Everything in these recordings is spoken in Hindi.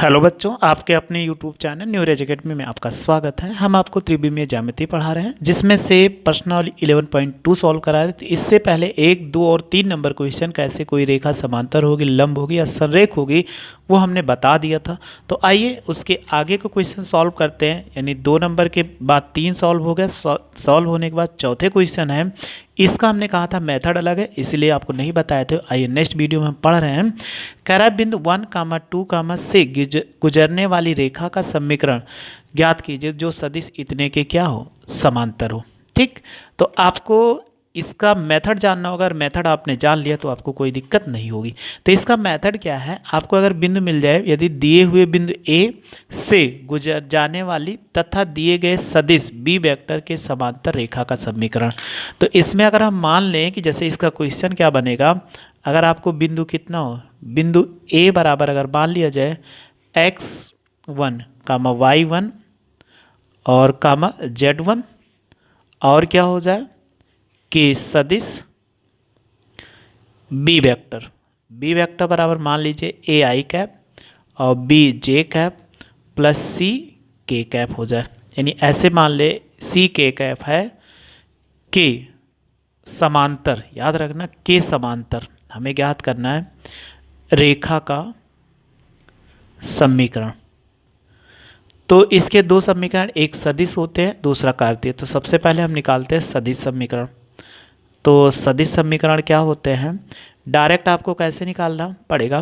हेलो बच्चों, आपके अपने YouTube चैनल न्यू एजुकेटमी में आपका स्वागत है। हम आपको त्रिविमीय ज्यामिति पढ़ा रहे हैं, जिसमें से प्रश्न 11.2 सॉल्व करा रहे। तो इससे पहले 1, 2 और 3 नंबर क्वेश्चन कैसे कोई रेखा समांतर होगी, लंब होगी या संरेख होगी, वो हमने बता दिया था। तो आइए उसके आगे को क्वेश्चन सॉल्व करते हैं। यानी 2 नंबर के बाद 3 सॉल्व हो गया। सॉल्व होने के बाद चौथे क्वेश्चन है, इसका हमने कहा था मेथड अलग है, इसलिए आपको नहीं बताए थे। आइए नेक्स्ट वीडियो में हम पढ़ रहे हैं। कह रहा है बिंदु 1, 2, से गुजरने वाली रेखा का समीकरण ज्ञात कीजिए जो सदिश इतने के क्या हो, समांतर हो। ठीक, तो आपको इसका मेथड जानना होगा। अगर मेथड आपने जान लिया तो आपको कोई दिक्कत नहीं होगी। तो इसका मेथड क्या है, आपको अगर बिंदु मिल जाए, यदि दिए हुए बिंदु ए से गुजर जाने वाली तथा दिए गए सदिश बी वेक्टर के समांतर रेखा का समीकरण। तो इसमें अगर हम मान लें कि जैसे इसका क्वेश्चन क्या बनेगा, अगर आपको बिंदु कितना हो, बिंदु ए बराबर अगर मान लिया जाए x1, y1 और z1, और क्या हो जाए कि सदिश बी वेक्टर बराबर मान लीजिए ए आई कैप और बी जे कैप प्लस सी के कैप हो जाए। यानी ऐसे मान ले सी के कैप है के समांतर, याद रखना के समांतर हमें ज्ञात करना है रेखा का समीकरण। तो इसके दो समीकरण, एक सदिश होते हैं, दूसरा कार्तीय। तो सबसे पहले हम निकालते हैं सदिश समीकरण। तो सदिश समीकरण क्या होते हैं, डायरेक्ट आपको कैसे निकालना पड़ेगा।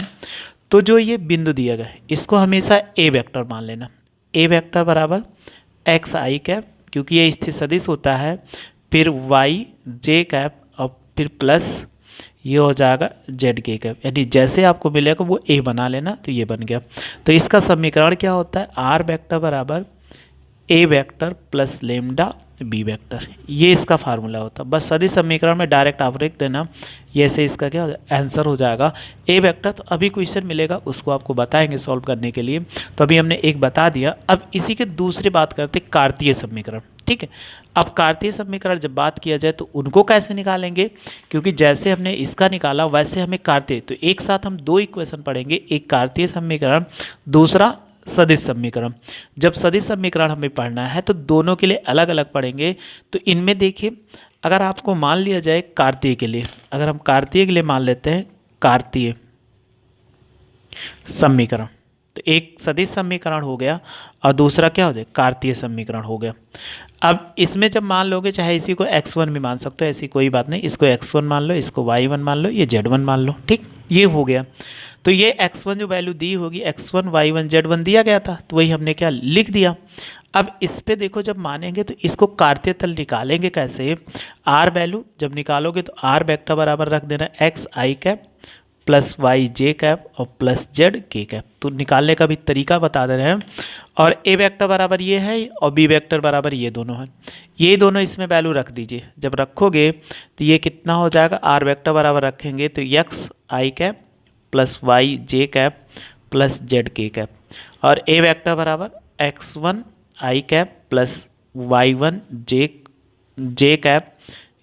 तो जो ये बिंदु दिया गया है इसको हमेशा ए वेक्टर मान लेना। ए वेक्टर बराबर एक्स आई कैप, क्योंकि ये स्थिर सदिश होता है, फिर वाई जे कैप और फिर प्लस ये हो जाएगा जेड के कैप। यानी जैसे आपको मिलेगा वो ए बना लेना। तो ये बन गया। तो इसका समीकरण क्या होता है, आर वेक्टर बराबर A vector plus lambda B vector, ये इसका फार्मूला होता है। बस सदिश समीकरण में डायरेक्ट आप लिख देना, ये से इसका क्या आंसर हो जाएगा ए वेक्टर। तो अभी क्वेश्चन मिलेगा उसको आपको बताएंगे सॉल्व करने के लिए। तो अभी हमने एक बता दिया। अब इसी के दूसरी बात करते कार्तीय समीकरण। ठीक है, अब कार्तीय समीकरण जब बात किया जाए तो उनको कैसे निकालेंगे, क्योंकि जैसे हमने इसका निकाला वैसे हमें कार्तीय, तो एक साथ हम दो इक्वेशन पढ़ेंगे, एक कार्तीय समीकरण, दूसरा सदिश समीकरण। जब सदिश समीकरण हमें पढ़ना है तो दोनों के लिए अलग अलग पढ़ेंगे। तो इनमें देखिए, अगर आपको मान लिया जाए कार्तीय के लिए, अगर हम कार्तीय के लिए मान लेते हैं कार्तीय समीकरण, तो एक सदिश समीकरण हो गया और दूसरा क्या हो जाए, कार्तीय समीकरण हो गया। अब इसमें जब मान लोगे, चाहे इसी को x1 भी मान सकते हो, ऐसी कोई बात नहीं, इसको x1 मान लो, इसको y1 मान लो, ये z1 मान लो। ठीक, ये हो गया। तो ये x1 जो वैल्यू दी होगी, x1 y1 z1 दिया गया था, तो वही हमने क्या लिख दिया। अब इस पे देखो, जब मानेंगे तो इसको कार्तीय तल निकालेंगे कैसे, r वैल्यू जब निकालोगे तो r वेक्टर बराबर रख देना x आई कैप प्लस वाई जे कैप और प्लस जेड के कैप। तो निकालने का भी तरीका बता दे रहे हैं। और ए वेक्टर बराबर ये है और बी वेक्टर बराबर ये दोनों है, ये दोनों इसमें वैल्यू रख दीजिए। जब रखोगे तो ये कितना हो जाएगा, आर वेक्टर बराबर रखेंगे तो एक्स आई कैप प्लस वाई जे कैप प्लस जेड के कैप, और ए वेक्टर बराबर एक्स वन आई कैप प्लस वाई वन जे कैप,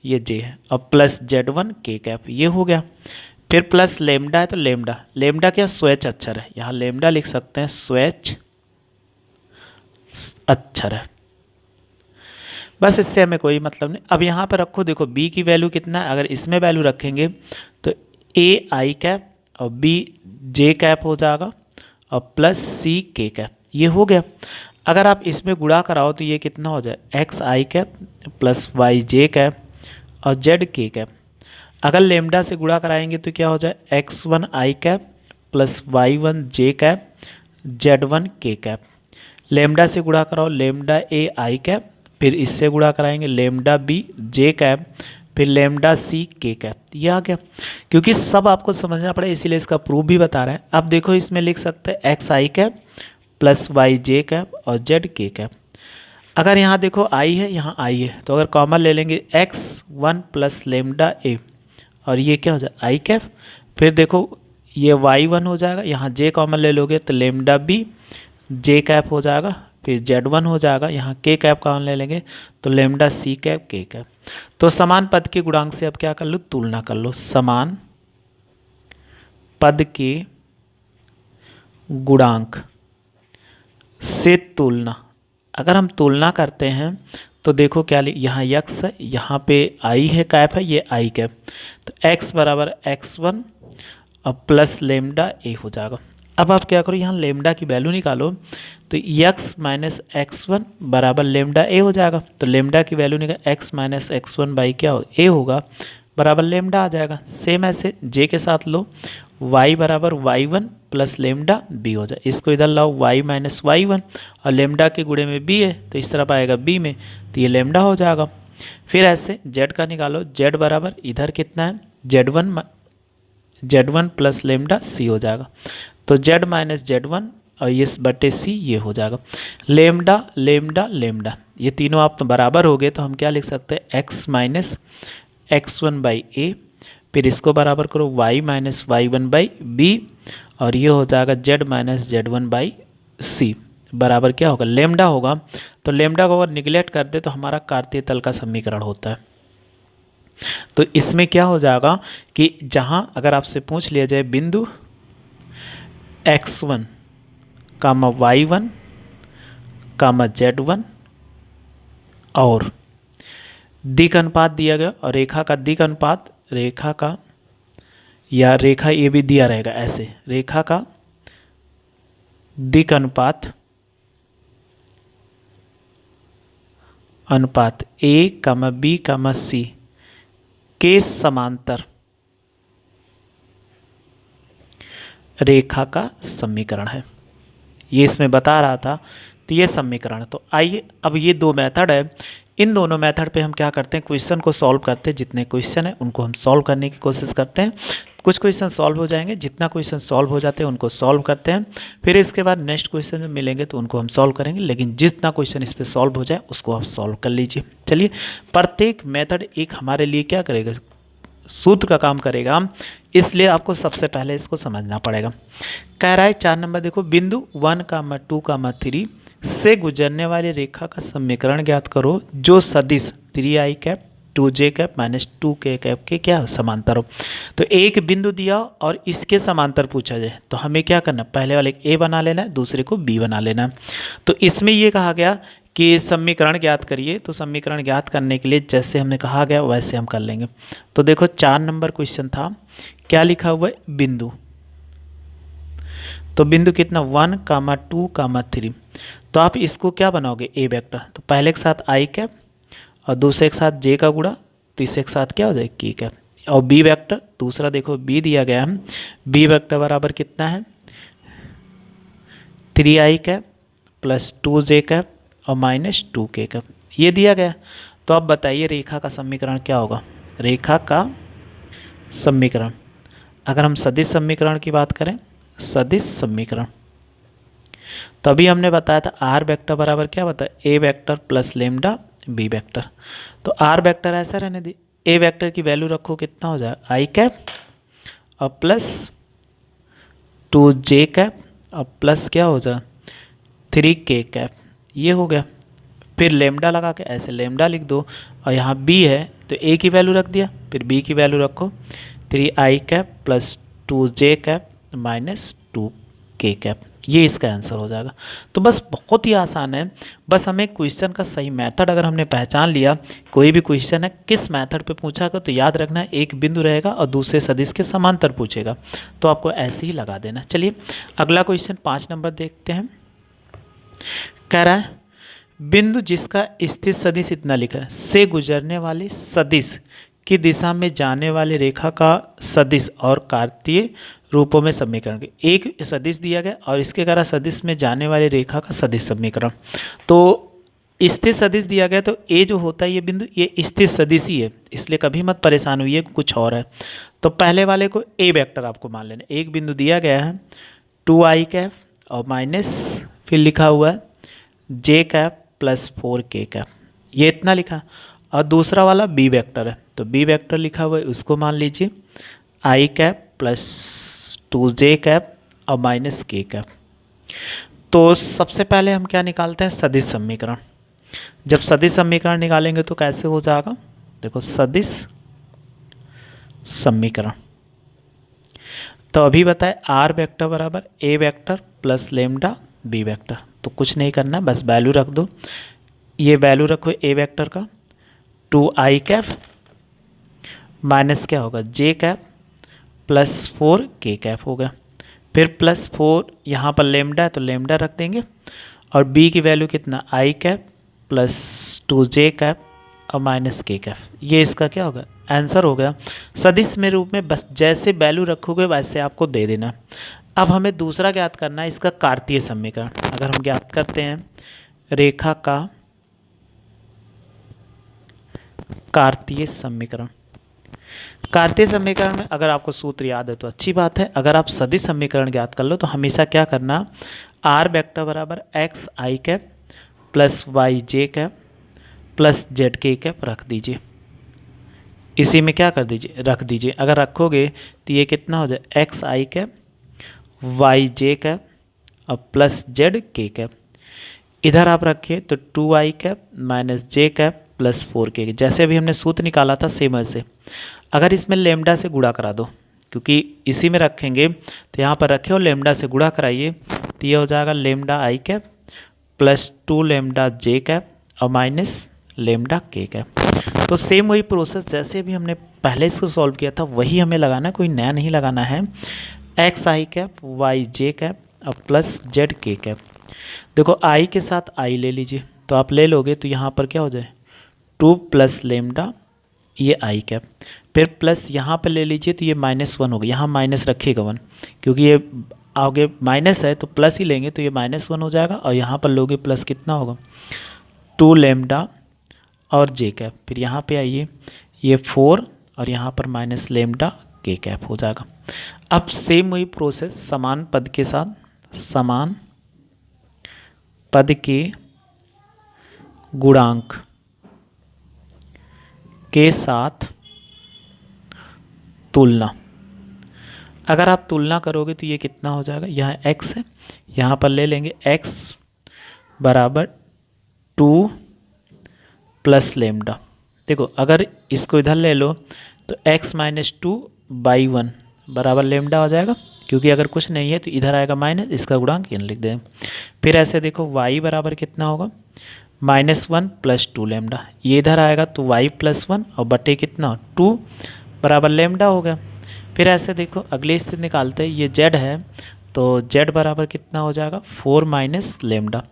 ये जे है, और प्लस जेड वन के कैप, ये हो गया। फिर प्लस लेमडा है, तो लेमडा क्या स्वेच्छ अक्षर है, यहाँ लेमडा लिख सकते हैं, स्वेच्छ अक्षर है। बस इससे हमें कोई मतलब नहीं। अब यहाँ पर रखो, देखो बी की वैल्यू कितना है, अगर इसमें वैल्यू रखेंगे तो ए आई कैप और बी जे कैप हो जाएगा और प्लस सी के कैप, ये हो गया। अगर आप इसमें गुणा कराओ तो ये कितना हो जाए, एक्स आई कैप प्लस वाई जे कैप और जेड के कैप। अगर लेमडा से गुणा कराएंगे तो क्या हो जाए, x1 आई कैप प्लस y1 जे कैप z1 के कैप। लेमडा से गुणा कराओ, लेमडा ए आई कैप, फिर इससे गुणा कराएंगे लेमडा बी जे कैप, फिर लेमडा सी के कैप, ये आ गया। क्योंकि सब आपको समझना पड़ेगा इसीलिए इसका प्रूफ भी बता रहे हैं। अब देखो इसमें लिख सकते हैं एक्स आई कैप प्लस वाई जे कैप और जेड के कैप। अगर यहाँ देखो आई है, यहाँ आई है, तो अगर कॉमन ले लेंगे x1 प्लस लेमडा ए, और ये क्या हो जाए आई कैप, फिर देखो ये y1 हो जाएगा, यहाँ j कॉमन ले लोगे तो लेमडा बी जे कैप हो जाएगा, फिर z1 हो जाएगा, यहाँ k कैप कॉमन ले लेंगे तो लेमडा सी कैप के कैप। तो समान पद के गुणांक से अब क्या कर लो, तुलना कर लो। समान पद के गुणांक से तुलना, अगर हम तुलना करते हैं तो देखो क्या यहाँ यक्स है, यहाँ पे आई है कैप है, ये आई कैप, तो x बराबर x1 और प्लस लेमडा ए हो जाएगा। अब आप क्या करो, यहाँ लेमडा की वैल्यू निकालो, तो x माइनस एक्स बराबर लेमडा ए हो जाएगा। तो लेमडा की वैल्यू निकाल x माइनस एक्स बाई क्या हो ए होगा बराबर लेमडा आ जाएगा। सेम ऐसे j के साथ लो, y बराबर y1 प्लस लेमडा b हो जाए। इसको इधर लाओ y माइनस y1 और लेमडा के गुणे में b है तो इस तरफ आएगा b में, तो ये लेमडा हो जाएगा। फिर ऐसे z का निकालो, z बराबर इधर कितना है z1 प्लस लेमडा c हो जाएगा। तो z माइनस z1 और इस बटे c ये हो जाएगा। लेमडा लेमडा लेमडा ये तीनों आप बराबर हो गए तो हम क्या लिख सकते हैं, x माइनस x1 बाई ए, फिर इसको बराबर करो y minus y1 by B, और ये हो जाएगा z माइनस z1 बाई सी बराबर क्या होगा, लेमडा होगा। तो लेमडा को अगर निगलेक्ट कर दे तो हमारा कार्तीय तल का समीकरण होता है। तो इसमें क्या हो जाएगा कि जहाँ अगर आपसे पूछ लिया जाए बिंदु x1 कामा y1 कामा z1 और दिक अनुपात दिया गया और रेखा का दिक अनुपात, रेखा का या रेखा ये भी दिया रहेगा ऐसे, रेखा का दिक अनुपात ए कामा बी कामा सी के समांतर रेखा का समीकरण है। ये इसमें बता रहा था, तो ये समीकरण। तो आइए अब ये दो मेथड है, इन दोनों मेथड पे हम क्या करते हैं, क्वेश्चन को सॉल्व करते हैं। जितने क्वेश्चन है उनको हम सॉल्व करने की कोशिश करते हैं। कुछ क्वेश्चन सॉल्व हो जाएंगे, जितना क्वेश्चन सॉल्व हो जाते हैं उनको सॉल्व करते हैं। फिर इसके बाद नेक्स्ट क्वेश्चन में मिलेंगे तो उनको हम सॉल्व करेंगे, लेकिन जितना क्वेश्चन इस पर सॉल्व हो जाए उसको आप सॉल्व कर लीजिए। चलिए, प्रत्येक मेथड एक हमारे लिए क्या करेगा, सूत्र का काम करेगा, इसलिए आपको सबसे पहले इसको समझना पड़ेगा। कह रहा है 4 नंबर देखो, बिंदु 1, 2, 3 से गुजरने वाली रेखा का समीकरण ज्ञात करो जो सदिश 3i cap 2j cap minus 2k cap के क्या समांतर हो। तो एक बिंदु दिया और इसके समांतर पूछा जाए तो हमें क्या करना, पहले वाले a बना लेना है, दूसरे को b बना लेना है। तो इसमें ये कहा गया कि समीकरण ज्ञात करिए, तो समीकरण ज्ञात करने के लिए जैसे हमने कहा गया वैसे हम कर लेंगे। तो देखो 4 नंबर क्वेश्चन था, क्या लिखा हुआ है, बिंदु। तो बिंदु कितना 1, 2, 3। तो आप इसको क्या बनाओगे, ए वेक्टर। तो पहले के साथ आई कैप और दूसरे के साथ जे का गुणा, तीसरे के साथ क्या हो जाए की कैप। और बी वेक्टर दूसरा देखो बी दिया गया है, बी वेक्टर बराबर कितना है 3i cap plus 2j cap और माइनस 2k कैप, ये दिया गया। तो अब बताइए रेखा का समीकरण क्या होगा। रेखा का समीकरण, अगर हम सदिश समीकरण की बात करें, सदिश समीकरण, तो अभी हमने बताया था आर वेक्टर बराबर क्या बताया, A vector plus lambda B vector. तो आर वेक्टर ऐसा रहने दी, ए वेक्टर की वैल्यू रखो कितना हो जाए आई कैप और प्लस 2j कैप और प्लस क्या हो जाए 3k कैप, ये हो गया। फिर लेमडा लगा के ऐसे लेमडा लिख दो और यहाँ b है तो a की वैल्यू रख दिया, फिर b की वैल्यू रखो 3i cap plus 2j cap minus 2k cap, ये इसका आंसर हो जाएगा। तो बस बहुत ही आसान है, बस हमें क्वेश्चन का सही मेथड अगर हमने पहचान लिया, कोई भी क्वेश्चन है किस मेथड पे पूछा तो याद रखना है एक बिंदु रहेगा और दूसरे सदिश के समांतर पूछेगा, तो आपको ऐसे ही लगा देना। चलिए अगला क्वेश्चन 5 नंबर देखते हैं। कह रहा है बिंदु जिसका स्थित सदिश इतना लिखा है से गुजरने वाली सदिश की दिशा में जाने वाली रेखा का सदिश और कार्तीय रूपों में समीकरण। एक सदिश दिया गया और इसके कारण सदिश में जाने वाली रेखा का सदिश समीकरण। तो स्थित सदिश दिया गया तो ए जो होता है ये बिंदु ये स्थित सदिश ही है, इसलिए कभी मत परेशान हुई कुछ और है। तो पहले वाले को ए वेक्टर आपको मान लेना। एक बिंदु दिया गया है 2i कैप और माइनस फिर लिखा हुआ है j cap plus 4k cap, ये इतना लिखा। और दूसरा वाला बी वेक्टर है, तो बी वेक्टर लिखा हुआ है उसको मान लीजिए i cap plus 2j cap और माइनस k कैप। तो सबसे पहले हम क्या निकालते हैं, सदिश समीकरण। जब सदिश समीकरण निकालेंगे तो कैसे हो जाएगा, देखो सदिश समीकरण। तो अभी बताए आर वेक्टर बराबर A vector plus lambda B vector. तो कुछ नहीं करना, बस वैल्यू रख दो। ये वैल्यू रखो ए वेक्टर का 2i कैप माइनस क्या होगा जे कैप प्लस 4k कैप हो गया। फिर प्लस 4 यहाँ पर लेमडा है तो लेमडा रख देंगे, और b की वैल्यू कितना i cap plus 2j cap और माइनस k कैप। ये इसका क्या होगा आंसर हो गया। सदिश में रूप में बस जैसे वैल्यू रखोगे वैसे आपको दे देना। अब हमें दूसरा ज्ञात करना है इसका कार्तीय समीकरण। अगर हम ज्ञात करते हैं रेखा का कार्तीय समीकरण, कार्तीय समीकरण में अगर आपको सूत्र याद है तो अच्छी बात है। अगर आप सदिश समीकरण ज्ञात कर लो तो हमेशा क्या करना, आर वेक्टर बराबर एक्स आई कैप प्लस वाई जे कैप प्लस जेड के कैप रख दीजिए। इसी में क्या कर दीजिए रख दीजिए। अगर रखोगे तो ये कितना हो जाए एक्स आई कैप वाई जे कैप और प्लस जेड के कैप। इधर आप रखिए तो 2i कैप माइनस जे कैप प्लस 4k, जैसे अभी हमने सूत्र निकाला था सेम ऐसे। अगर इसमें लेमडा से गुणा करा दो, क्योंकि इसी में रखेंगे तो यहाँ पर रखे और लेमडा से गुणा कराइए तो ये हो जाएगा lambda I cap plus 2 lambda J cap और माइनस लेमडा के कैप। तो सेम वही प्रोसेस जैसे भी हमने पहले इसको सॉल्व किया था वही हमें लगाना, कोई नया नहीं लगाना है। एक्स आई कैप वाई जे कैप और प्लस जेड के कैप। देखो आई के साथ आई ले लीजिए, तो आप ले लोगे तो यहाँ पर क्या हो जाए 2 प्लस लेमडा ये आई कैप, फिर प्लस यहाँ पर ले लीजिए तो ये -1 होगा। यहाँ माइनस रखिएगा 1, क्योंकि ये आगे माइनस है तो प्लस ही लेंगे तो ये -1 हो जाएगा, और यहाँ पर लोगे प्लस कितना होगा 2 लेमडा और जे कैप। फिर यहाँ पे आइए ये 4 और यहाँ पर माइनस लेमडा के कैप हो जाएगा। अब सेम वही प्रोसेस समान पद के साथ, समान पद के गुणांक के साथ तुलना। अगर आप तुलना करोगे तो ये कितना हो जाएगा, यहाँ x है, यहाँ पर ले लेंगे x बराबर 2 प्लस लेमडा। देखो अगर इसको इधर ले लो तो x माइनस 2/1 बराबर लेमडा हो जाएगा, क्योंकि अगर कुछ नहीं है तो इधर आएगा माइनस, इसका गुणांक यहाँ लिख दें। फिर ऐसे देखो y बराबर कितना होगा -1 प्लस 2 लेमडा, ये इधर आएगा तो y प्लस 1 और बटे कितना 2 बराबर लेमडा हो गया। फिर ऐसे देखो अगली स्थिति निकालते हैं, ये z है तो z बराबर कितना हो जाएगा 4 माइनस लेमडा,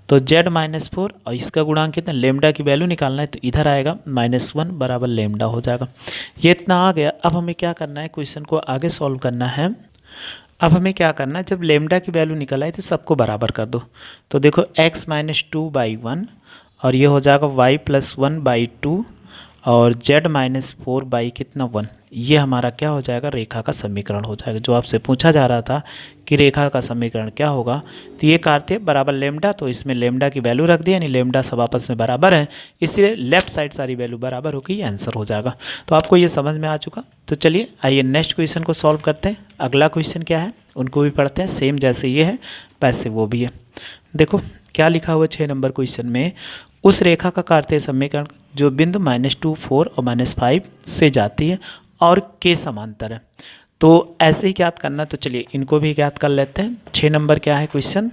तो z -4 और इसका गुणांक कितना लेमडा की वैल्यू निकालना है तो इधर आएगा -1 बराबर लेमडा हो जाएगा। ये इतना आ गया। अब हमें क्या करना है, क्वेश्चन को आगे सॉल्व करना है। अब हमें क्या करना है, जब लेमडा की वैल्यू निकल आई तो सबको बराबर कर दो। तो देखो x -2/1 और ये हो जाएगा y + 1/2 और z -4 कितना 1। ये हमारा क्या हो जाएगा रेखा का समीकरण हो जाएगा। जो आपसे पूछा जा रहा था कि रेखा का समीकरण क्या होगा, तो ये कार्तीय बराबर लेमडा, तो इसमें लेमडा की वैल्यू रख दी, यानी लेमडा सब आपस में बराबर है, इसलिए लेफ्ट साइड सारी वैल्यू बराबर होगी, ये आंसर हो जाएगा। तो आपको ये समझ में आ चुका। तो चलिए आइए नेक्स्ट क्वेश्चन को सॉल्व करते हैं। अगला क्वेश्चन क्या है उनको भी पढ़ते हैं, सेम जैसे ये है वैसे वो भी है। देखो क्या लिखा हुआ 6 नंबर क्वेश्चन में, उस रेखा का कार्तीय समीकरण जो बिंदु -2, 4 और -5 से जाती है और के समांतर है। तो ऐसे ही ज्ञात करना, तो चलिए इनको भी ज्ञात कर लेते हैं। 6 नंबर क्या है क्वेश्चन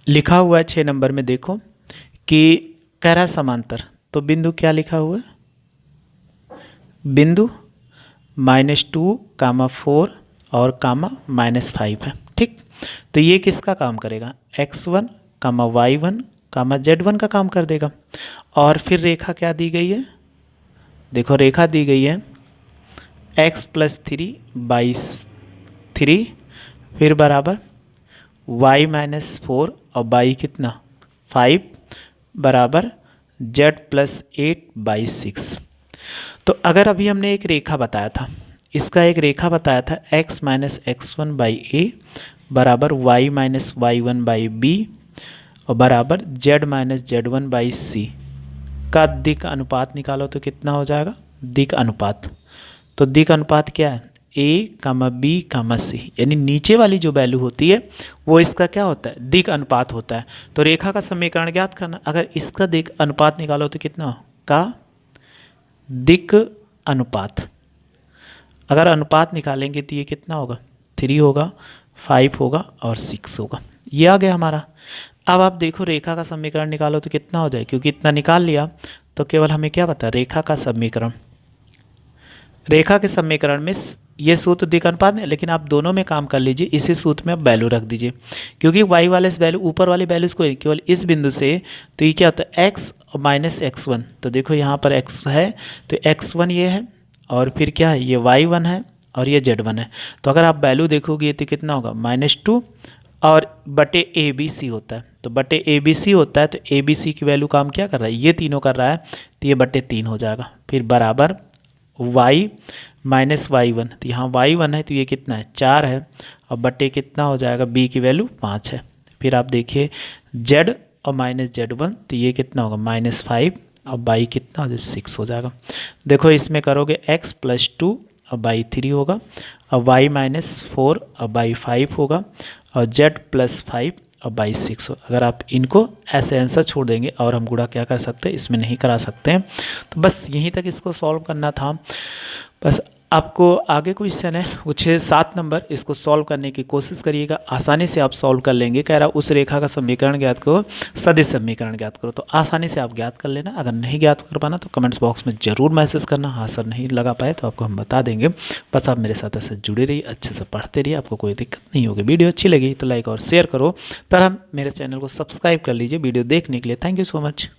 लिखा हुआ है 6 नंबर में, देखो कि कह रहा समांतर, तो बिंदु क्या लिखा हुआ है, बिंदु -2, 4 और -5 है। ठीक, तो ये किसका काम करेगा, x1, y1, z1 का काम कर देगा। और फिर रेखा क्या दी गई है, देखो रेखा दी गई है x + 3/3 फिर बराबर y -4 और y कितना 5 बराबर z + 8/6। तो अगर अभी हमने एक रेखा बताया था, इसका एक रेखा बताया था x - x1/a बराबर y - y1/b और बराबर z - z1/c का दिक् अनुपात निकालो तो कितना हो जाएगा दिक् अनुपात। तो दिक् अनुपात क्या है a, b, c, यानी नीचे वाली जो वैल्यू होती है वो इसका क्या होता है दिक् अनुपात होता है। तो रेखा का समीकरण ज्ञात करना, अगर इसका दिक् अनुपात निकालो तो कितना का दिक् अनुपात, अगर अनुपात निकालेंगे तो ये कितना होगा 3 होगा, 5 होगा और 6 होगा। ये आ गया हमारा। अब आप देखो रेखा का समीकरण निकालो तो कितना हो जाए, क्योंकि इतना निकाल लिया तो केवल हमें क्या पता, रेखा का समीकरण। रेखा के समीकरण में ये सूत्र द्विक अनुपात है, लेकिन आप दोनों में काम कर लीजिए, इसी सूत्र में आप वैल्यू रख दीजिए, क्योंकि y वाले वैल्यू ऊपर वाली वैल्यूज को केवल इस बिंदु से, तो ये क्या होता है x और माइनस x1। तो देखो यहाँ पर x है तो x1 ये है, और फिर क्या है ये y1 है, और ये z1 है। तो अगर आप वैल्यू देखोगे तो कितना होगा -2, और बटे ए बी सी होता है, तो बटे ए बी सी होता है, तो ए बी सी की वैल्यू काम क्या कर रहा है, ये तीनों कर रहा है, तो ये बटे 3 हो जाएगा। फिर बराबर y माइनस y1, तो यहाँ y1 है तो ये कितना है 4 है, और बटे कितना हो जाएगा, b की वैल्यू 5 है। फिर आप देखिए z और माइनस z1, तो ये कितना होगा -5, और y कितना हो जाएगा 6 हो जाएगा। देखो इसमें करोगे x + 2 और y 3 होगा, और y -4 और y 5 होगा, और z + 5 और y 6 हो। अगर आप इनको ऐसे आंसर छोड़ देंगे, और हम गुणा क्या कर सकते हैं, इसमें नहीं करा सकते हैं। तो बस यहीं तक इसको सॉल्व करना था। बस आपको आगे क्वेश्चन है वो 6-7 नंबर, इसको सॉल्व करने की कोशिश करिएगा, आसानी से आप सॉल्व कर लेंगे। कह रहा उस रेखा का समीकरण ज्ञात करो, सदिश समीकरण ज्ञात करो, तो आसानी से आप ज्ञात कर लेना। अगर नहीं ज्ञात कर पाना तो कमेंट्स बॉक्स में ज़रूर मैसेज करना, हाँ सर नहीं लगा पाए तो आपको हम बता देंगे। बस आप मेरे साथ ऐसे जुड़े रहिए, अच्छे से पढ़ते रहिए, आपको कोई दिक्कत नहीं होगी। वीडियो अच्छी लगी तो लाइक और शेयर करो, तरह मेरे चैनल को सब्सक्राइब कर लीजिए। वीडियो देखने के लिए थैंक यू सो मच।